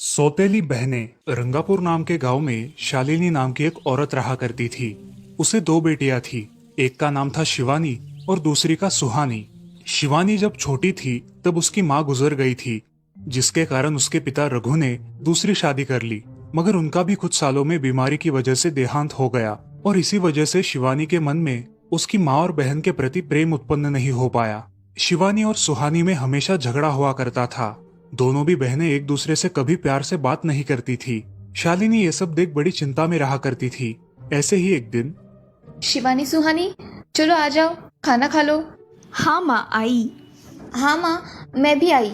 सौतेली बहनें रंगापुर नाम के गांव में शालिनी नाम की एक औरत रहा करती थी। उसे दो बेटियां थी। एक का नाम था शिवानी और दूसरी का सुहानी। शिवानी जब छोटी थी तब उसकी माँ गुजर गई थी, जिसके कारण उसके पिता रघु ने दूसरी शादी कर ली। मगर उनका भी कुछ सालों में बीमारी की वजह से देहांत हो गया और इसी वजह से शिवानी के मन में उसकी माँ और बहन के प्रति प्रेम उत्पन्न नहीं हो पाया। शिवानी और सुहानी में हमेशा झगड़ा हुआ करता था। दोनों भी बहनें एक दूसरे से कभी प्यार से बात नहीं करती थी। शालिनी ये सब देख बड़ी चिंता में रहा करती थी। ऐसे ही एक दिन शिवानी सुहानी, चलो आ जाओ, खाना खा लो। हाँ माँ आई। हाँ माँ, मैं भी आई।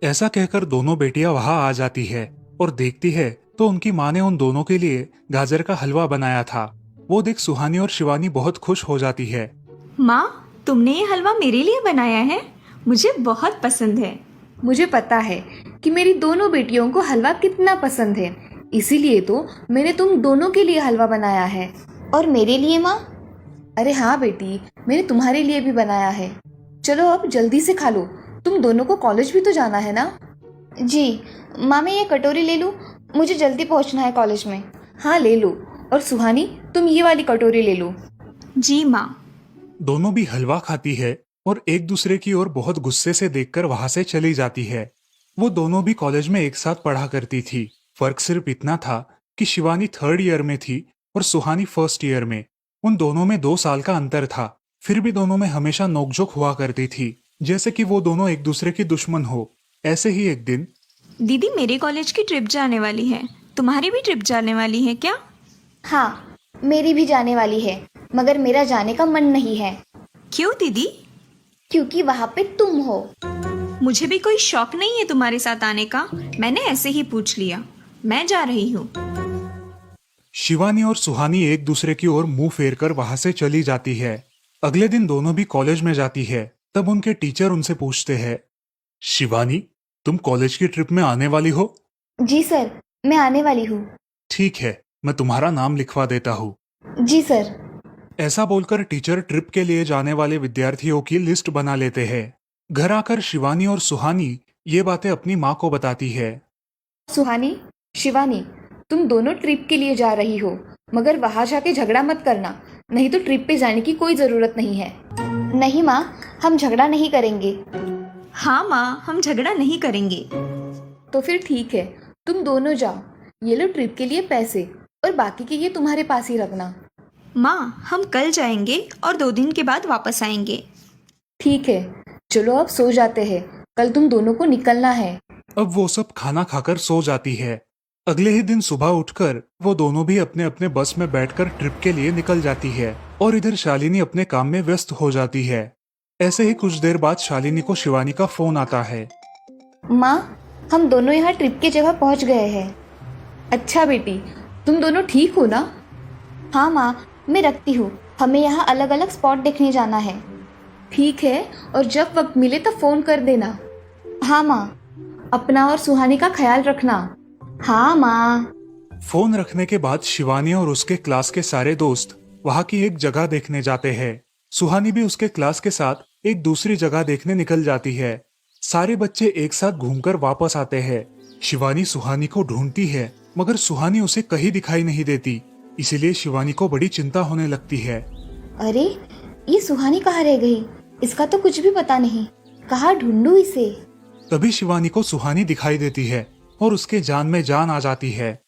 ऐसा कहकर दोनों बेटियां वहां आ जाती है और देखती है तो उनकी माँ ने उन दोनों के लिए गाजर का हलवा बनाया था। वो देख सुहानी और शिवानी बहुत खुश हो जाती है। माँ, तुमने ये हलवा मेरे लिए बनाया है? मुझे बहुत पसंद है। मुझे पता है कि मेरी दोनों बेटियों को हलवा कितना पसंद है, इसीलिए तो मैंने तुम दोनों के लिए हलवा बनाया है। और मेरे लिए माँ? अरे हाँ बेटी, मैंने तुम्हारे लिए भी बनाया है। चलो अब जल्दी से खा लो, तुम दोनों को कॉलेज भी तो जाना है ना। जी माँ, मैं ये कटोरी ले लूँ? मुझे जल्दी पहुँचना है कॉलेज में। हाँ ले लो। और सुहानी, तुम ये वाली कटोरी ले लो। जी माँ। दोनों भी हलवा खाती है और एक दूसरे की ओर बहुत गुस्से से देखकर वहां से चली जाती है। वो दोनों भी कॉलेज में एक साथ पढ़ा करती थी। फर्क सिर्फ इतना था कि शिवानी 3rd ईयर में थी और सुहानी 1st ईयर में। उन दोनों में 2 साल का अंतर था। फिर भी दोनों में हमेशा नोकझोंक हुआ करती थी, जैसे कि वो दोनों एक दूसरे की दुश्मन हो। ऐसे ही एक दिन दीदी, मेरे कॉलेज की ट्रिप जाने वाली है। तुम्हारी भी ट्रिप जाने वाली है क्या? हाँ, मेरी भी जाने वाली है, मगर मेरा जाने का मन नहीं है। क्यों दीदी? क्योंकि वहाँ पे तुम हो। मुझे भी कोई शौक नहीं है तुम्हारे साथ आने का। मैंने ऐसे ही पूछ लिया। मैं जा रही हूँ। शिवानी और सुहानी एक दूसरे की ओर मुंह फेर कर वहां से चली जाती है। अगले दिन दोनों भी कॉलेज में जाती है। तब उनके टीचर उनसे पूछते हैं, शिवानी, तुम कॉलेज की ट्रिप में आने वाली हो? जी सर, मैं आने वाली हूँ। ठीक है, मैं तुम्हारा नाम लिखवा देता हूँ। जी सर। ऐसा बोलकर टीचर ट्रिप के लिए जाने वाले विद्यार्थियों की लिस्ट बना लेते हैं। घर आकर शिवानी और सुहानी ये बातें अपनी माँ को बताती है। सुहानी, शिवानी, तुम दोनों ट्रिप के लिए जा रही हो, मगर वहां जाके झगड़ा मत करना, नहीं तो ट्रिप पे जाने की कोई ज़रूरत नहीं है। नहीं माँ, हम झगड़ा नहीं करेंगे। हाँ माँ, हम झगड़ा नहीं करेंगे। तो फिर ठीक है, तुम दोनों जाओ। ये लो ट्रिप के लिए पैसे, और बाकी के ये तुम्हारे पास ही रखना। माँ, हम कल जाएंगे और 2 दिन के बाद वापस आएंगे। ठीक है, चलो अब सो जाते हैं, कल तुम दोनों को निकलना है। अब वो सब खाना खाकर सो जाती है। अगले ही दिन सुबह उठकर वो दोनों भी अपने अपने बस में बैठकर ट्रिप के लिए निकल जाती है और इधर शालिनी अपने काम में व्यस्त हो जाती है। ऐसे ही कुछ देर बाद शालिनी को शिवानी का फोन आता है। माँ, हम दोनों यहाँ ट्रिप की जगह पहुँच गए हैं। अच्छा बेटी, तुम दोनों ठीक हो ना? हाँ माँ, मैं रखती हूँ, हमें यहाँ अलग अलग स्पॉट देखने जाना है। ठीक है, और जब वक्त मिले तो फ़ोन कर देना। हाँ माँ, अपना और सुहानी का ख्याल रखना। हाँ माँ। फोन रखने के बाद शिवानी और उसके क्लास के सारे दोस्त वहाँ की एक जगह देखने जाते हैं। सुहानी भी उसके क्लास के साथ एक दूसरी जगह देखने निकल जाती है। सारे बच्चे एक साथ घूमकर वापस आते हैं। शिवानी सुहानी को ढूंढती है, मगर सुहानी उसे कहीं दिखाई नहीं देती। इसीलिए शिवानी को बड़ी चिंता होने लगती है। अरे, ये सुहानी कहाँ रह गई? इसका तो कुछ भी पता नहीं, कहाँ ढूंढूं इसे? तभी शिवानी को सुहानी दिखाई देती है और उसके जान में जान आ जाती है।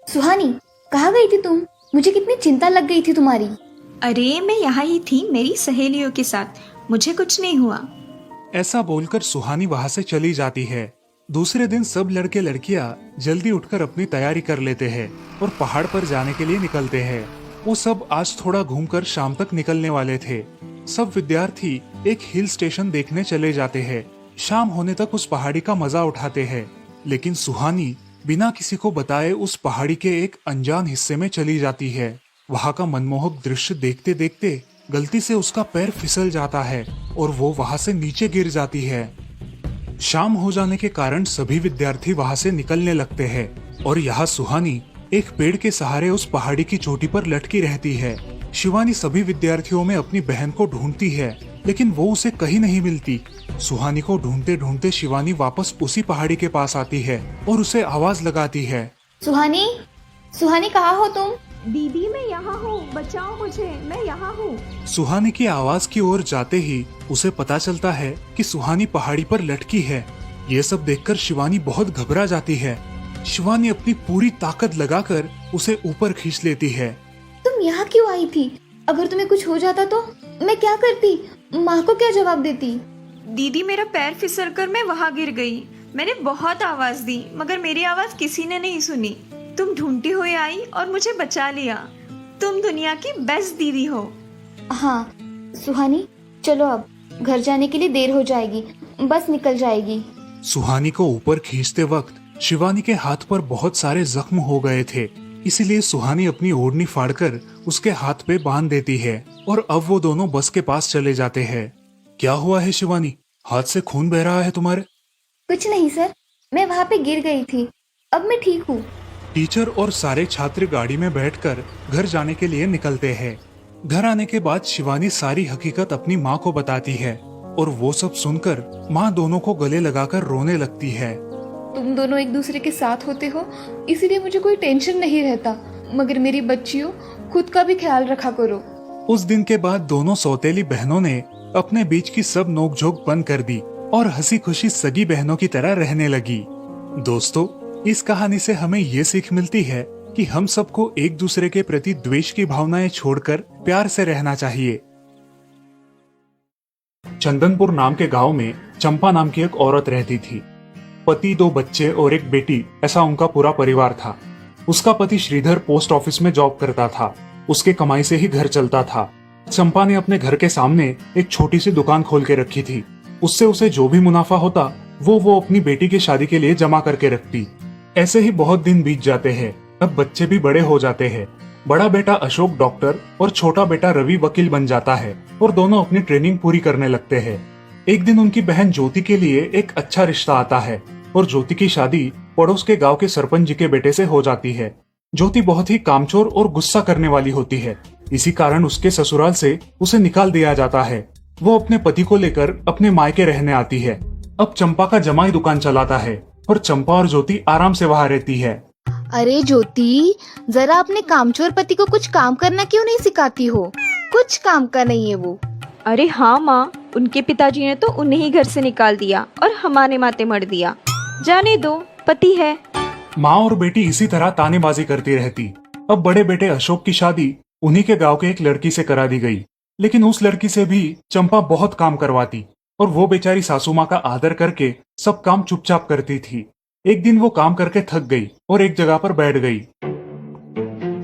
सुहानी, कहाँ गई थी तुम? मुझे कितनी चिंता लग गई थी तुम्हारी। अरे, मैं यहाँ ही थी मेरी सहेलियों के साथ। मुझे कुछ नहीं हुआ। ऐसा बोलकर सुहानी वहाँ से चली जाती है। दूसरे दिन सब लड़के लड़कियाँ जल्दी उठकर अपनी तैयारी कर लेते हैं और पहाड़ पर जाने के लिए निकलते हैं। वो सब आज थोड़ा घूमकर शाम तक निकलने वाले थे। सब विद्यार्थी एक हिल स्टेशन देखने चले जाते हैं। शाम होने तक उस पहाड़ी का मजा उठाते हैं, लेकिन सुहानी बिना किसी को बताए उस पहाड़ी के एक अनजान हिस्से में चली जाती है। वहाँ का मनमोहक दृश्य देखते देखते गलती से उसका पैर फिसल जाता है और वो वहाँ से नीचे गिर जाती है। शाम हो जाने के कारण सभी विद्यार्थी वहाँ से निकलने लगते हैं और यहाँ सुहानी एक पेड़ के सहारे उस पहाड़ी की चोटी पर लटकी रहती है। शिवानी सभी विद्यार्थियों में अपनी बहन को ढूंढती है, लेकिन वो उसे कहीं नहीं मिलती। सुहानी को ढूंढते ढूंढते शिवानी वापस उसी पहाड़ी के पास आती है और उसे आवाज लगाती है। सुहानी, सुहानी कहाँ हो तुम? दीदी मैं यहाँ हूँ, बचाओ मुझे, मैं यहाँ हूँ। सुहानी की आवाज की ओर जाते ही उसे पता चलता है कि सुहानी पहाड़ी पर लटकी है। ये सब देखकर शिवानी बहुत घबरा जाती है। शिवानी अपनी पूरी ताकत लगाकर उसे ऊपर खींच लेती है। तुम यहाँ क्यों आई थी? अगर तुम्हें कुछ हो जाता तो मैं क्या करती? माँ को क्या जवाब देती? दीदी मेरा पैर फिसल कर मैं वहाँ गिर गई। मैंने बहुत आवाज दी मगर मेरी आवाज किसी ने नहीं सुनी। तुम ढूंढती हुई आई और मुझे बचा लिया। तुम दुनिया की बेस्ट दीदी हो। हाँ सुहानी, चलो अब घर जाने के लिए देर हो जाएगी, बस निकल जाएगी। सुहानी को ऊपर खींचते वक्त शिवानी के हाथ पर बहुत सारे जख्म हो गए थे, इसीलिए सुहानी अपनी ओढ़नी फाड़कर उसके हाथ पे बांध देती है और अब वो दोनों बस के पास चले जाते हैं। क्या हुआ है शिवानी, हाथ से खून बह रहा है तुम्हारे? कुछ नहीं सर, मैं वहाँ पे गिर गई थी, अब मैं ठीक हूँ। टीचर और सारे छात्र गाड़ी में बैठकर घर जाने के लिए निकलते हैं। घर आने के बाद शिवानी सारी हकीकत अपनी माँ को बताती है और वो सब सुनकर माँ दोनों को गले लगाकर रोने लगती है। तुम दोनों एक दूसरे के साथ होते हो, इसीलिए मुझे कोई टेंशन नहीं रहता, मगर मेरी बच्चियों, खुद का भी ख्याल रखा करो। उस दिन के बाद दोनों सौतेली बहनों ने अपने बीच की सब नोकझोंक बंद कर दी और हंसी खुशी सगी बहनों की तरह रहने लगी। दोस्तों, इस कहानी से हमें ये सीख मिलती है कि हम सबको एक दूसरे के प्रति द्वेष की भावनाएं छोड़कर प्यार से रहना चाहिए। चंदनपुर नाम के गांव में चंपा नाम की एक औरत रहती थी। पति, 2 बच्चे और एक बेटी, ऐसा उनका पूरा परिवार था। उसका पति श्रीधर पोस्ट ऑफिस में जॉब करता था। उसके कमाई से ही घर चलता था। चंपा ने अपने घर के सामने एक छोटी सी दुकान खोल के रखी थी। उससे उसे जो भी मुनाफा होता वो अपनी बेटी की शादी के लिए जमा करके रखती। ऐसे ही बहुत दिन बीत जाते हैं। अब बच्चे भी बड़े हो जाते हैं। बड़ा बेटा अशोक डॉक्टर और छोटा बेटा रवि वकील बन जाता है और दोनों अपनी ट्रेनिंग पूरी करने लगते हैं। एक दिन उनकी बहन ज्योति के लिए एक अच्छा रिश्ता आता है और ज्योति की शादी पड़ोस के गांव के सरपंच जी के बेटे से हो जाती है। ज्योति बहुत ही कामचोर और गुस्सा करने वाली होती है। इसी कारण उसके ससुराल से उसे निकाल दिया जाता है। वो अपने पति को लेकर अपने मायके रहने आती है। अब चंपा का जमाई दुकान चलाता है और चंपा और ज्योति आराम से वहाँ रहती है। अरे ज्योति, जरा अपने कामचोर पति को कुछ काम करना क्यों नहीं सिखाती हो? कुछ काम का नहीं है वो। अरे हाँ माँ, उनके पिताजी ने तो उन्हें ही घर से निकाल दिया और हमारे माथे मर दिया। जाने दो, पति है। माँ और बेटी इसी तरह तानेबाजी करती रहती। अब बड़े बेटे अशोक की शादी उन्हीं के गांव के एक लड़की से करा दी गई, लेकिन उस लड़की से भी चंपा बहुत काम करवाती और वो बेचारी सासू माँ का आदर करके सब काम चुपचाप करती थी। एक दिन वो काम करके थक गई और एक जगह पर बैठ गई।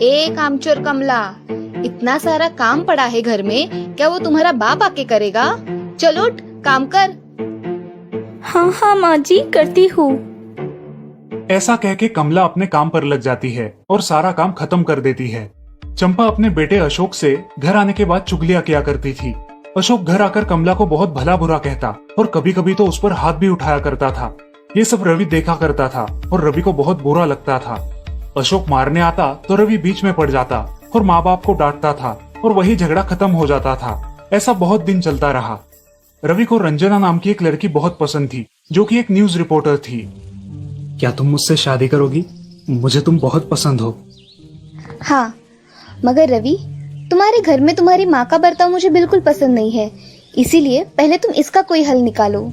ए कामचोर कमला, इतना सारा काम पड़ा है घर में, क्या वो तुम्हारा बाप आके करेगा? चलो उठ, काम कर। हाँ हाँ माँ जी, करती हूँ। ऐसा कह के कमला अपने काम पर लग जाती है और सारा काम खत्म कर देती है। चंपा अपने बेटे अशोक से घर आने के बाद चुगलियां किया करती थी। अशोक घर आकर कमला को बहुत भला बुरा कहता और कभी कभी तो उस पर हाथ भी उठाया करता था। ये सब रवि देखा करता था और रवि को बहुत बुरा लगता था। अशोक मारने आता तो रवि बीच में पड़ जाता और माँ बाप को डांटता था और वही झगड़ा खत्म हो जाता था। ऐसा बहुत दिन चलता रहा। रवि को रंजना नाम की एक लड़की बहुत पसंद थी, जो कि एक न्यूज रिपोर्टर थी। क्या तुम मुझसे शादी करोगी? मुझे तुम बहुत पसंद हो। हाँ, मगर रवि, तुम्हारे घर में तुम्हारी माँ का बर्ताव मुझे बिल्कुल पसंद नहीं है, इसीलिए पहले तुम इसका कोई हल निकालो।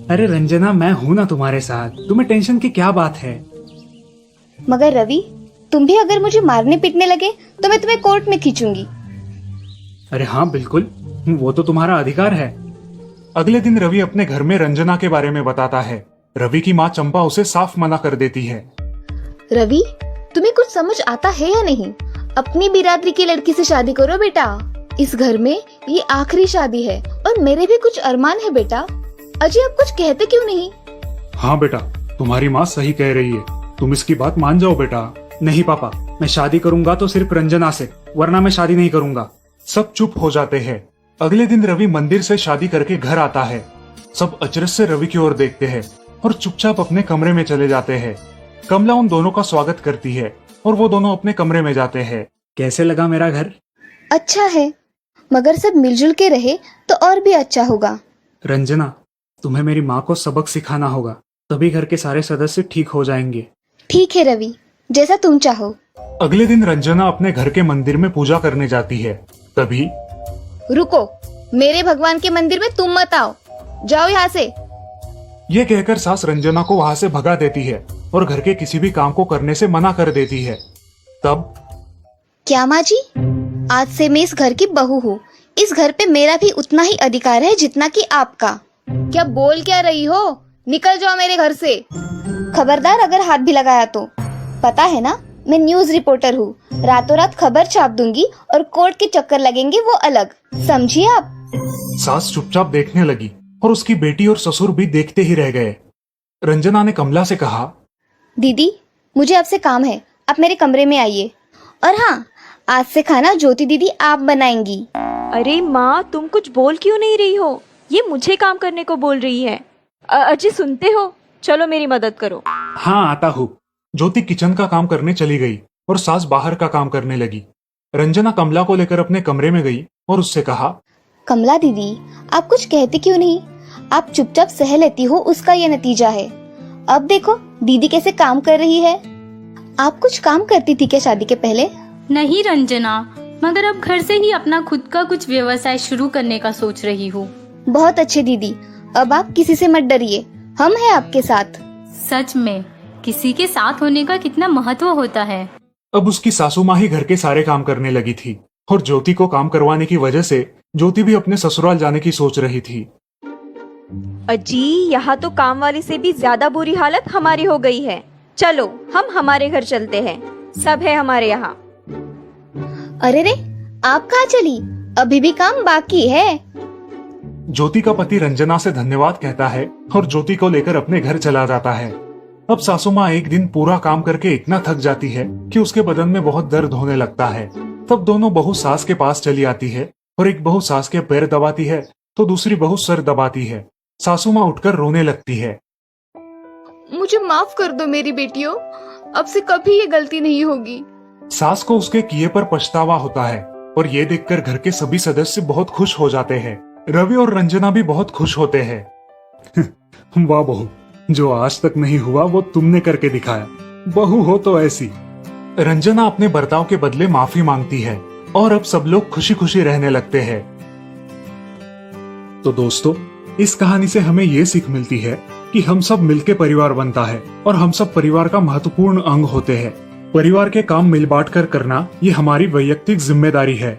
अरे रंजना, मैं हूँ ना तुम्हारे साथ, तुम्हें टेंशन की क्या बात है? मगर रवि, तुम भी अगर मुझे मारने पीटने लगे तो मैं तुम्हें कोर्ट में खींचूंगी। अरे हाँ बिल्कुल, वो तो तुम्हारा अधिकार है। अगले दिन रवि अपने घर में रंजना के बारे में बताता है। रवि की माँ चंपा उसे साफ मना कर देती है। रवि, तुम्हें कुछ समझ आता है या नहीं? अपनी बिरादरी की लड़की से शादी करो बेटा। इस घर में ये आखिरी शादी है और मेरे भी कुछ अरमान है बेटा। अजय, आप कुछ कहते क्यों नहीं? हाँ बेटा, तुम्हारी माँ सही कह रही है, तुम इसकी बात मान जाओ बेटा। नहीं पापा, मैं शादी करूंगा तो सिर्फ रंजना से, वरना मैं शादी नहीं करूंगा। सब चुप हो जाते हैं। अगले दिन रवि मंदिर से शादी करके घर आता है। सब अचरज से रवि की ओर देखते हैं और चुपचाप अपने कमरे में चले जाते हैं। कमला उन दोनों का स्वागत करती है और वो दोनों अपने कमरे में जाते हैं। कैसे लगा मेरा घर? अच्छा है, मगर सब मिलजुल के रहे तो और भी अच्छा होगा। रंजना, तुम्हें मेरी माँ को सबक सिखाना होगा, तभी घर के सारे सदस्य ठीक हो जाएंगे। ठीक है रवि, जैसा तुम चाहो। अगले दिन रंजना अपने घर के मंदिर में पूजा करने जाती है। तभी रुको, मेरे भगवान के मंदिर में तुम मत आओ, जाओ यहाँ से। ये कहकर सास रंजना को वहां से भगा देती है और घर के किसी भी काम को करने से मना कर देती है। तब क्या माँ जी, आज से मैं इस घर की बहू हूँ। इस घर पे मेरा भी उतना ही अधिकार है जितना कि आपका। क्या बोल क्या रही हो? निकल जाओ मेरे घर से। खबरदार अगर हाथ भी लगाया तो। पता है ना, मैं न्यूज रिपोर्टर हूँ। रातों रात खबर छाप दूंगी और कोर्ट के चक्कर लगेंगे वो अलग, समझिए आप। सास चुपचाप देखने लगी और उसकी बेटी और ससुर भी देखते ही रह गए। रंजना ने कमला से कहा, दीदी, मुझे आपसे काम है, आप मेरे कमरे में आइए। और हाँ, आज से खाना ज्योति दीदी आप बनाएंगी। अरे माँ, तुम कुछ बोल क्यों नहीं रही हो? ये मुझे काम करने को बोल रही है। अजी सुनते हो? चलो मेरी मदद करो। हाँ आता हूँ। ज्योति किचन का काम करने चली गई और सास बाहर का काम करने लगी। रंजना कमला को लेकर अपने कमरे में गई और उससे कहा, कमला दीदी, आप कुछ कहती क्यों नहीं? आप चुपचाप सह लेती हो, उसका ये नतीजा है। अब देखो दीदी कैसे काम कर रही है। आप कुछ काम करती थी क्या शादी के पहले? नहीं रंजना, मगर अब घर से ही अपना खुद का कुछ व्यवसाय शुरू करने का सोच रही हूँ। बहुत अच्छे दीदी, अब आप किसी से मत डरिए, हम हैं आपके साथ। सच में किसी के साथ होने का कितना महत्व होता है। अब उसकी सासू माँ ही घर के सारे काम करने लगी थी और ज्योति को काम करवाने की वजह से ज्योति भी अपने ससुराल जाने की सोच रही थी। अजी, यहाँ तो काम वाली से भी ज्यादा बुरी हालत हमारी हो गई है। चलो हम हमारे घर चलते हैं, सब है हमारे यहाँ। अरे रे, आप कहाँ चली? अभी भी काम बाकी है। ज्योति का पति रंजना से धन्यवाद कहता है और ज्योति को लेकर अपने घर चला जाता है। अब सासू माँ एक दिन पूरा काम करके इतना थक जाती है कि उसके बदन में बहुत दर्द होने लगता है। तब दोनों बहू सास के पास चली आती है और एक बहू सास के पैर दबाती है तो दूसरी बहू सर दबाती है। सासू माँ उठकर रोने लगती है। मुझे माफ कर दो मेरी बेटियों, अब से कभी ये गलती नहीं होगी। सास को उसके किए पर पछतावा होता है और ये देखकर घर के सभी सदस्य बहुत खुश हो जाते हैं। रवि और रंजना भी बहुत खुश होते हैं। वाह बहू, जो आज तक नहीं हुआ वो तुमने करके दिखाया। बहू हो तो ऐसी। रंजना अपने बर्ताव के बदले माफी मांगती है और अब सब लोग खुशी खुशी रहने लगते हैं। तो दोस्तों, इस कहानी से हमें ये सीख मिलती है कि हम सब मिलके परिवार बनता है और हम सब परिवार का महत्वपूर्ण अंग होते हैं। परिवार के काम मिल बांट कर करना ये हमारी वैयक्तिक जिम्मेदारी है।